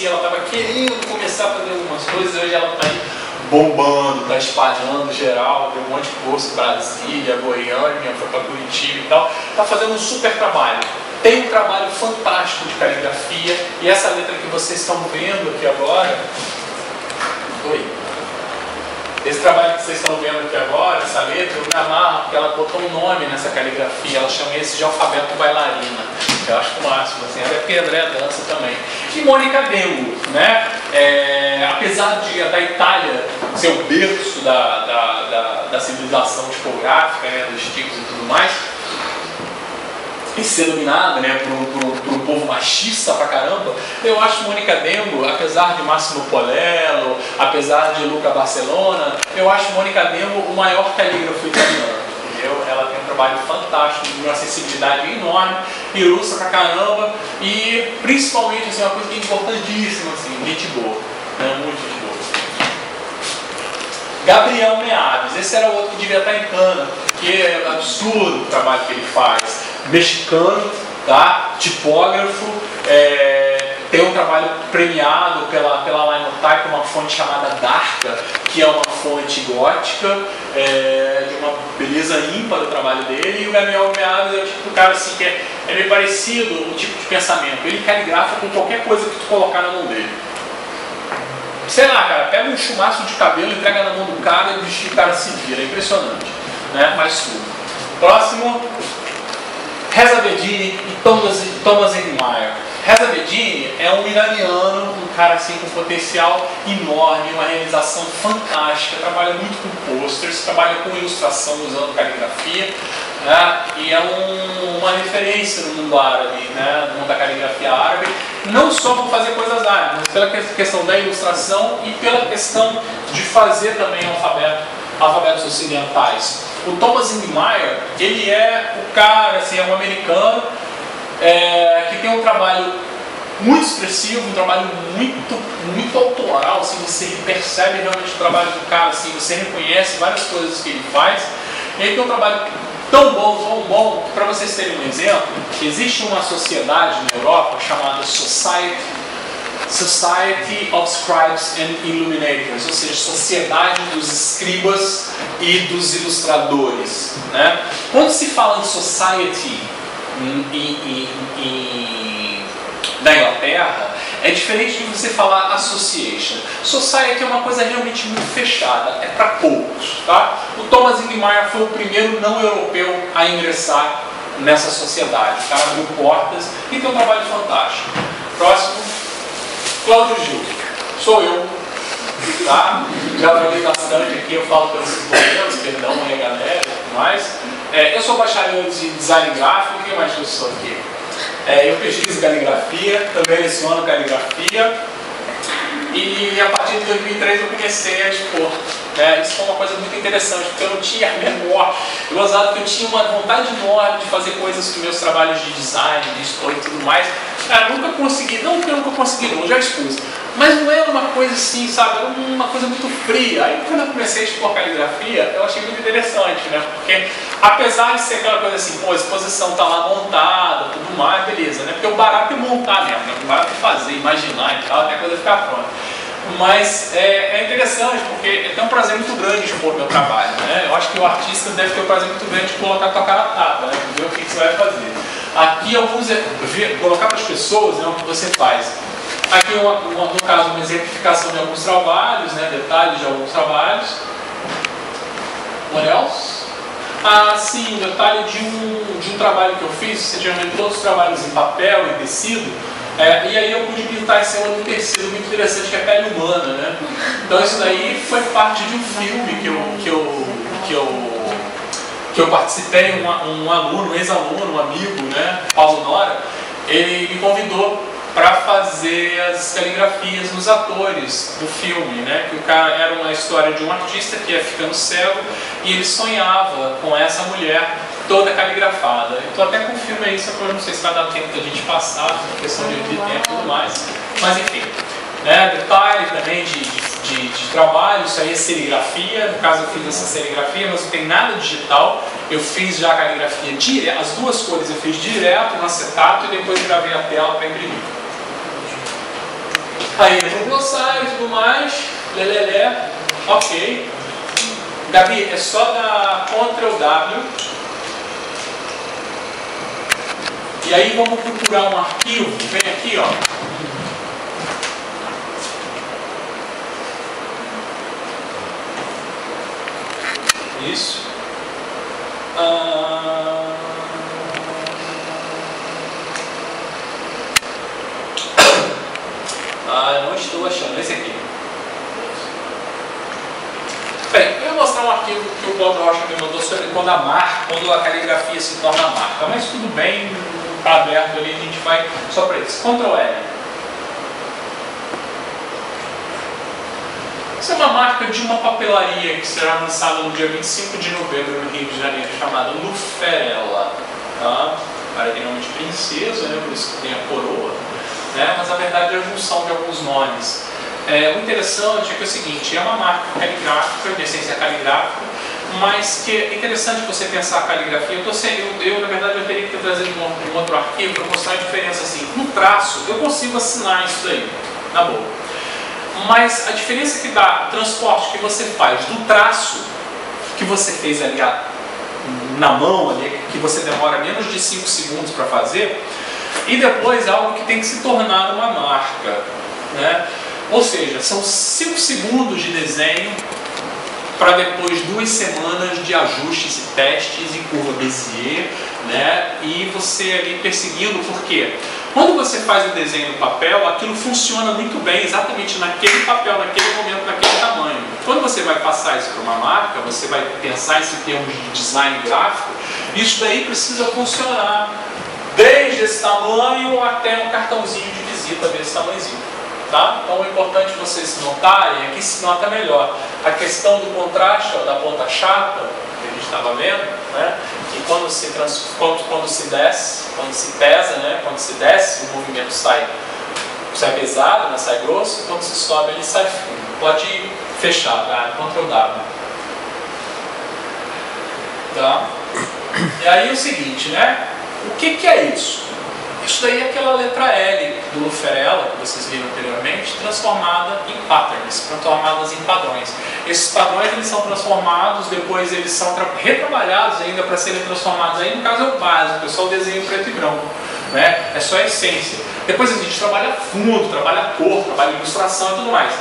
conheci, ela estava querendo começar a fazer algumas coisas, hoje ela está aí bombando, está espalhando geral, tem um monte de curso, Brasília, Goiânia, foi para Curitiba e tal, está fazendo um super trabalho. Tem um trabalho fantástico de caligrafia, e essa letra que vocês estão vendo aqui agora, esse trabalho que vocês estão vendo aqui agora, essa letra, eu me amarro porque ela botou um nome nessa caligrafia, ela chama esse de alfabeto bailarina, que eu acho o máximo, assim, até porque a Andréa dança também. E Mônica Dengo, né? Apesar da Itália ser o berço da civilização tipográfica, né, dos tipos e tudo mais, e ser dominada, né, por um povo machista pra caramba, eu acho Mônica Dengo, apesar de Máximo Polello, apesar de Luca Barcelona, eu acho Mônica Dengo o maior calígrafo italiano, entendeu? Ela tem um trabalho fantástico, de uma sensibilidade enorme, ilustra pra caramba, e principalmente, assim, uma coisa que é importantíssima, assim, gente boa, né, muito gente boa. Gabriel Meaves, esse era o outro que devia estar em cana, porque é absurdo o trabalho que ele faz. Mexicano, tá? Tipógrafo, tem um trabalho premiado pela Linotype, uma fonte chamada Darca, que é uma fonte gótica, de uma beleza ímpar do trabalho dele. E o Gabriel Meaves é o tipo de cara assim, que é meio parecido o tipo de pensamento. Ele caligrafa com qualquer coisa que tu colocar na mão dele. Sei lá, cara, pega um chumaço de cabelo, entrega na mão do cara e o cara se vira. É impressionante, né? Mas tudo. Próximo. Reza Bedini e Thomas Engmeyer. Reza Bedini é um iraniano, um cara assim com potencial enorme, uma realização fantástica, trabalha muito com posters, trabalha com ilustração usando caligrafia, né? E é uma referência no mundo árabe, né? No mundo da caligrafia árabe, não só por fazer coisas árabes, mas pela questão da ilustração e pela questão de fazer também alfabetos ocidentais. O Thomas Engmeyer, ele é o cara, assim, é um americano que tem um trabalho muito expressivo, um trabalho muito autoral, assim, você percebe realmente o trabalho do cara, assim, você reconhece várias coisas que ele faz. E ele tem um trabalho tão bom, que para vocês terem um exemplo, existe uma sociedade na Europa chamada Society of Scribes and Illuminators, ou seja, Sociedade dos Escribas e dos Ilustradores, né? Quando se fala em Society na Inglaterra, é diferente de você falar Association. Society é uma coisa realmente muito fechada, é para poucos, tá? O Thomas Engmeyer foi o primeiro não europeu a ingressar nessa sociedade. O cara abriu portas e tem um trabalho fantástico. Próximo. Cláudio Gil, sou eu, tá? Já trabalhei bastante aqui, eu falo pelos boleiros, perdão aí galera e tudo mais. Eu sou bacharel de design gráfico, o que mais que eu sou aqui? Eu pesquiso caligrafia, também leciono caligrafia, e a partir de 2003 eu comecei a expor. Isso foi uma coisa muito interessante, porque eu não tinha a menor. Eu gozado que eu tinha uma vontade enorme de fazer coisas com meus trabalhos de design, de expor e tudo mais. Cara, nunca consegui, não que eu nunca consegui, não, já expus. Mas não era uma coisa assim, sabe? Era uma coisa muito fria. Aí quando eu comecei a expor caligrafia, eu achei muito interessante, né? Porque apesar de ser aquela coisa assim, pô, a exposição tá lá montada, tudo mais, beleza, né? Porque o barato é montar mesmo, né? O barato é fazer, imaginar e tal, até a coisa ficar pronta. Mas é interessante, porque tem um prazer muito grande de expor meu trabalho, né? Eu acho que o artista deve ter um prazer muito grande de colocar a tua cara a tapa, né? Ver o que você vai fazer. Aqui alguns, colocar para as pessoas, né, o que você faz. Aqui, no caso, uma exemplificação de alguns trabalhos, né, detalhes de alguns trabalhos. What else? Sim, detalhe de um trabalho que eu fiz, geralmente todos os trabalhos em papel e tecido, e aí eu pude pintar em cima de um tecido muito interessante, que é a pele humana, né? Então isso daí foi parte de um filme que eu participei, um aluno, um ex-aluno, um amigo, né, Paulo Nora, ele me convidou para fazer as caligrafias nos atores do filme, né? Que o cara era uma história de um artista que ia ficando cego e ele sonhava com essa mulher toda caligrafada. Eu estou até com o filme aí, só que eu não sei se vai dar tempo da gente passar, por questão de tempo e tudo mais. Mas enfim, né? Detalhe também de trabalho, isso aí é serigrafia. No caso eu fiz essa serigrafia, mas não tem nada digital. Eu fiz já a caligrafia direto, as duas cores eu fiz direto no acetato e depois gravei a tela para imprimir. Aí no glossário e tudo mais, lelelé, ok. Gabi, é só dar Ctrl W. E aí vamos procurar um arquivo, vem aqui, ó. Isso. Eu não estou achando. Esse aqui. Bem, eu vou mostrar um arquivo que o Cláudio Rocha me mandou sobre quando a caligrafia se torna marca. Mas tudo bem, está aberto ali, a gente vai só para isso. Ctrl L. Isso é uma marca de uma papelaria que será lançada no dia 25 de novembro no Rio de Janeiro, chamada Luferella. Tá? Para realmente princesa, né? Por isso que tem a coroa. Né? Mas a verdade é a junção de alguns nomes. O interessante é que é o seguinte, é uma marca caligráfica, de essência caligráfica, mas que é interessante você pensar a caligrafia. Na verdade, eu teria que ter trazido um outro arquivo para mostrar a diferença assim. No traço, eu consigo assinar isso aí, na boa. Mas a diferença que dá o transporte que você faz do traço que você fez ali na mão, ali, que você demora menos de 5 segundos para fazer, e depois algo que tem que se tornar uma marca, né? Ou seja, são 5 segundos de desenho para depois 2 semanas de ajustes e testes em curva Bézier, né? E você ali perseguindo, porque quando você faz o desenho no papel, aquilo funciona muito bem exatamente naquele papel, naquele momento, naquele tamanho. Quando você vai passar isso para uma marca, você vai pensar isso em termos de design gráfico, isso daí precisa funcionar desde esse tamanho até um cartãozinho de visita desse tamanhozinho. Tá? Então, o importante vocês notarem é que se nota melhor a questão do contraste, ó, da ponta chata, que a gente estava vendo, né? Que quando se desce, quando se pesa, né? Quando se desce, o movimento sai pesado, né? Sai grosso, e quando se sobe, ele sai fino. Pode fechar, tá? Ctrl W. Tá? E aí é o seguinte, né? O que é isso? Isso daí é aquela letra L do Luferella, que vocês viram anteriormente, transformada em patterns, transformadas em padrões. Esses padrões eles são transformados, depois eles são retrabalhados ainda para serem transformados. Aí no caso é o básico, é só o desenho preto e branco, né? É só a essência. Depois a gente trabalha fundo, trabalha cor, trabalha ilustração e tudo mais.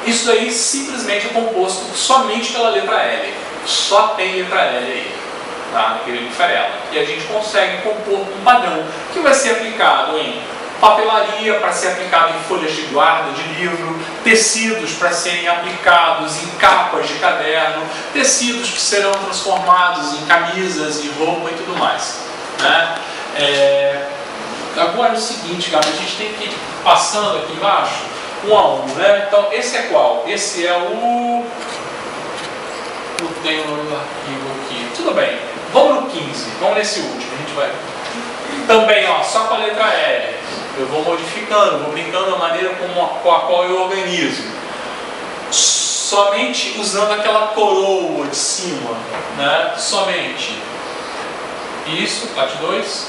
Isso daí simplesmente é composto somente pela letra L. Só tem letra L aí. Tá, naquele Luferella. E a gente consegue compor um padrão que vai ser aplicado em papelaria, para ser aplicado em folhas de guarda de livro, tecidos para serem aplicados em capas de caderno, tecidos que serão transformados em camisas e roupa e tudo mais. Né? Agora é o seguinte, galera, a gente tem que ir passando aqui embaixo, um a um. Né? Então, esse é qual? Esse é o... Eu tenho o nome do arquivo aqui. Tudo bem. Vamos no 15, vamos nesse último, a gente vai. Também, ó, só com a letra L. Eu vou modificando, vou brincando da maneira com a qual eu organizo. Somente usando aquela coroa de cima, né? Somente. Isso, parte 2.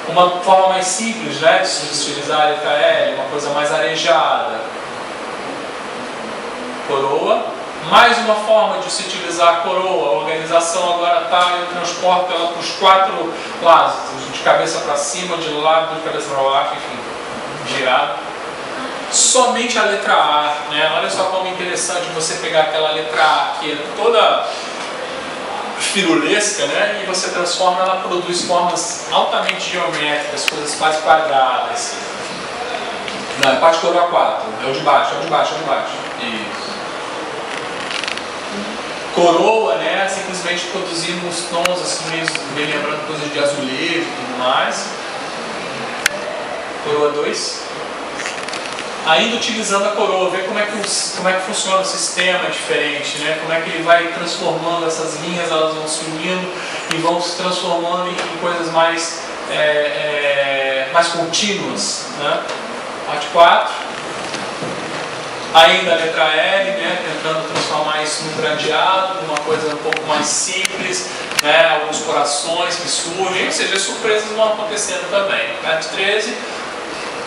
Uma forma mais simples, né? De se utilizar a letra L, uma coisa mais arejada. Coroa. Mais uma forma de se utilizar a coroa, a organização agora está, eu transporto ela para os 4 lados, de cabeça para cima, de lado, de cabeça para baixo, enfim, girado. Somente a letra A, né? Olha só como é interessante você pegar aquela letra A que é toda firulesca, né? E você transforma, ela produz formas altamente geométricas, coisas quase quadradas. Não, é parte coroa 4, é o de baixo, é o de baixo, é o de baixo. Isso. Coroa, né, simplesmente produzindo uns tons assim, meio lembrando coisas de azulejo e tudo mais. Coroa 2. Ainda utilizando a coroa, ver como é que funciona o sistema diferente, né? Como é que ele vai transformando essas linhas, elas vão se unindo e vão se transformando em coisas mais contínuas, né? Parte 4. Ainda a letra L, né, tentando transformar isso num gradeado, numa coisa um pouco mais simples, né, alguns corações que surgem, ou seja, as surpresas vão acontecendo também. Parte 13,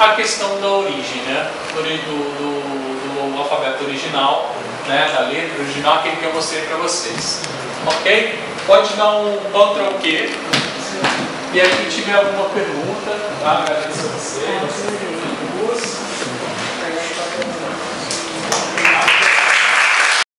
a questão da origem, né? Do alfabeto original, né? Da letra original, aquele que eu mostrei para vocês. Ok? Pode dar um Ctrl Q. E aí, se tiver alguma pergunta, tá? Agradeço